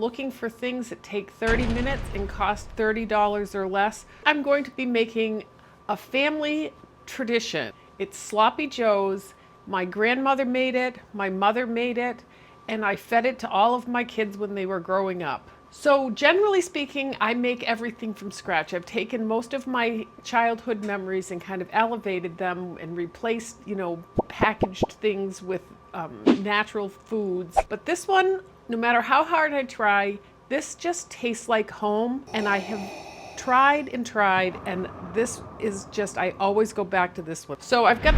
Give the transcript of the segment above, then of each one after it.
Looking for things that take 30 minutes and cost $30 or less, I'm going to be making a family tradition. It's Sloppy Joe's. My grandmother made it, my mother made it, and I fed it to all of my kids when they were growing up. So generally speaking, I make everything from scratch. I've taken most of my childhood memories and kind of elevated them and replaced, packaged things with natural foods. But this one, no matter how hard I try, this just tastes like home. And I have tried and tried, and this is just, I always go back to this one. So I've got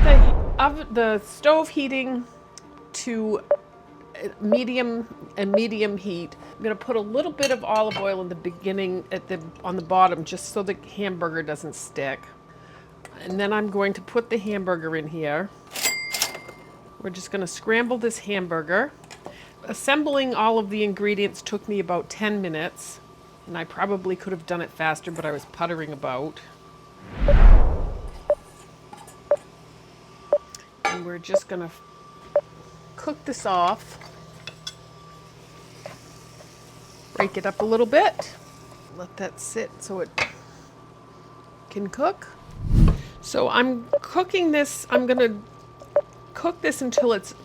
the stove heating to medium heat. I'm going to put a little bit of olive oil in the beginning on the bottom just so the hamburger doesn't stick. And then I'm going to put the hamburger in here. We're just going to scramble this hamburger. Assembling all of the ingredients took me about 10 minutes, and I probably could have done it faster, but I was puttering about. And we're just going to cook this off. Break it up a little bit. Let that sit so it can cook. So I'm cooking this. I'm going to cook this until it's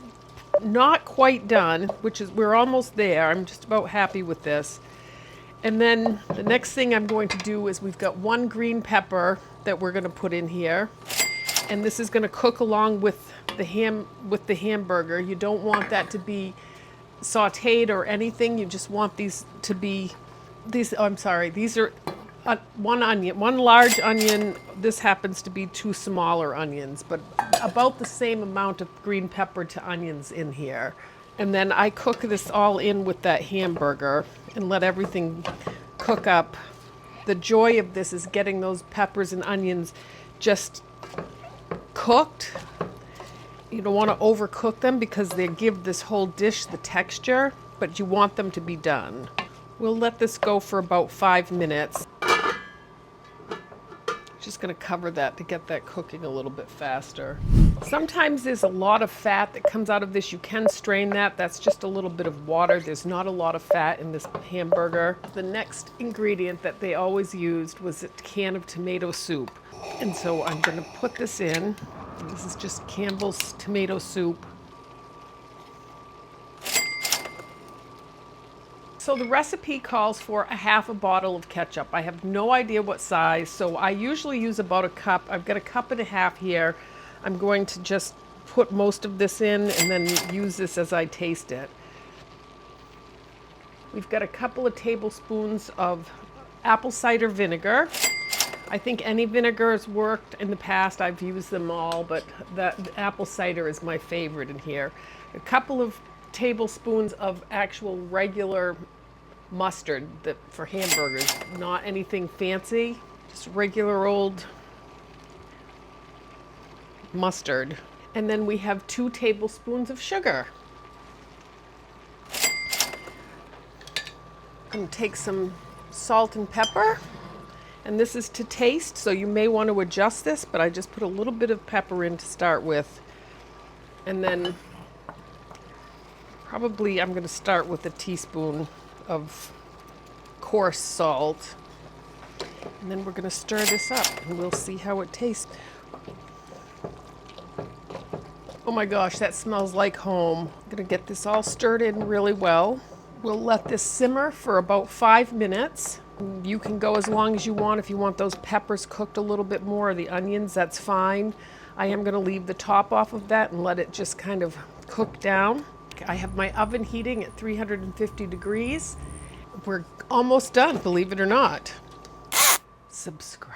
not quite done, we're almost there. I'm just about happy with this. And then the next thing I'm going to do is we've got one green pepper that we're going to put in here. And this is going to cook along with the hamburger. You don't want that to be sauteed or anything. You just want these to be these are one large onion. This happens to be 2 smaller onions, but about the same amount of green pepper to onions in here. And then I cook this all in with that hamburger and let everything cook up. The joy of this is getting those peppers and onions just cooked. You don't want to overcook them because they give this whole dish the texture, but you want them to be done. We'll let this go for about 5 minutes. Just going to cover that to get that cooking a little bit faster. Sometimes there's a lot of fat that comes out of this. You can strain that. That's just a little bit of water. There's not a lot of fat in this hamburger. The next ingredient that they always used was a can of tomato soup. And so I'm going to put this in. This is just Campbell's tomato soup. So the recipe calls for a half a bottle of ketchup. I have no idea what size, so I usually use about a cup. I've got a cup and a half here. I'm going to just put most of this in and then use this as I taste it. We've got a couple of tablespoons of apple cider vinegar. I think any vinegar has worked in the past. I've used them all, but the apple cider is my favorite in here. A couple of tablespoons of actual regular mustard for hamburgers, not anything fancy, just regular old mustard. And then we have 2 tablespoons of sugar. I'm going to take some salt and pepper, and this is to taste, so you may want to adjust this, but I just put a little bit of pepper in to start with. And then probably I'm going to start with a teaspoon of coarse salt. And then we're going to stir this up and we'll see how it tastes. Oh my gosh, that smells like home. I'm going to get this all stirred in really well. We'll let this simmer for about 5 minutes. You can go as long as you want. If you want those peppers cooked a little bit more, or the onions, that's fine. I am going to leave the top off of that and let it just kind of cook down. I have my oven heating at 350 degrees. We're almost done, believe it or not. Subscribe.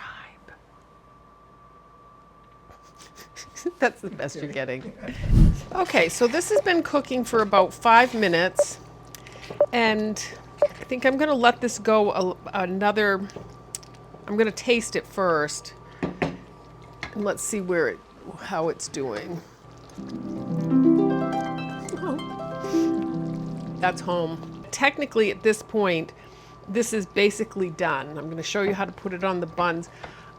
That's the best you're getting. Okay, so this has been cooking for about 5 minutes, and I think I'm going to let this go I'm going to taste it first, and let's see how it's doing. That's home. Technically, at this point, this is basically done. I'm going to show you how to put it on the buns.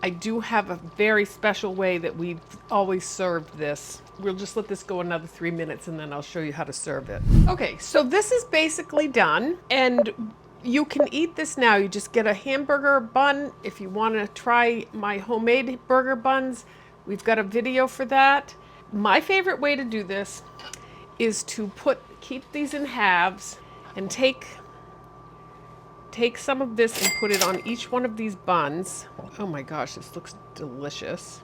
I do have a very special way that we've always served this. We'll just let this go another 3 minutes and then I'll show you how to serve it. Okay, so this is basically done, and you can eat this now. You just get a hamburger bun. If you want to try my homemade burger buns, we've got a video for that. My favorite way to do this is to keep these in halves and take some of this and put it on each one of these buns. Oh my gosh, this looks delicious.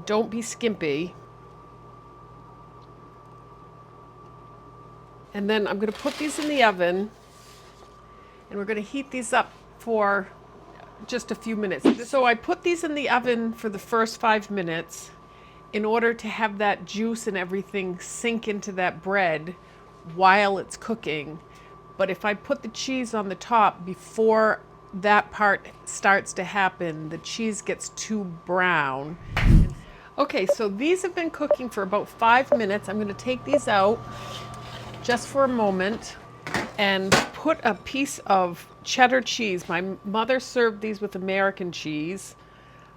Don't be skimpy. And then I'm going to put these in the oven, and we're going to heat these up for just a few minutes. So I put these in the oven for the first 5 minutes in order to have that juice and everything sink into that bread while it's cooking. But if I put the cheese on the top before that part starts to happen, the cheese gets too brown. Okay, so these have been cooking for about 5 minutes. I'm going to take these out just for a moment and put a piece of cheddar cheese. My mother served these with American cheese.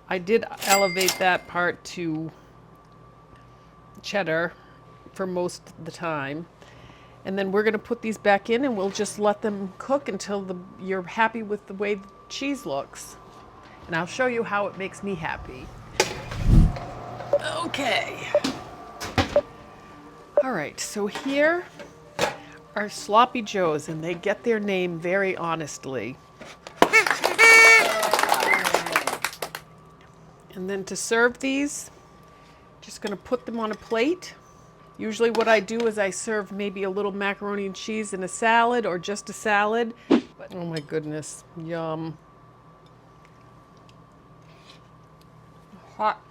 I did elevate that part to cheddar for most of the time. And then we're going to put these back in and we'll just let them cook until you're happy with the way the cheese looks. And I'll show you how it makes me happy. Okay. All right, so here are Sloppy Joes, and they get their name very honestly. And then to serve these, just going to put them on a plate. Usually what I do is I serve maybe a little macaroni and cheese in a salad or just a salad. But, oh my goodness, yum. Hot.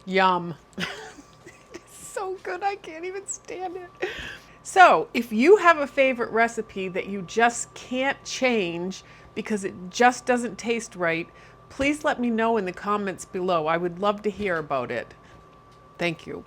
Yum. It's so good, I can't even stand it. So if you have a favorite recipe that you just can't change because it just doesn't taste right, please let me know in the comments below. I would love to hear about it. Thank you.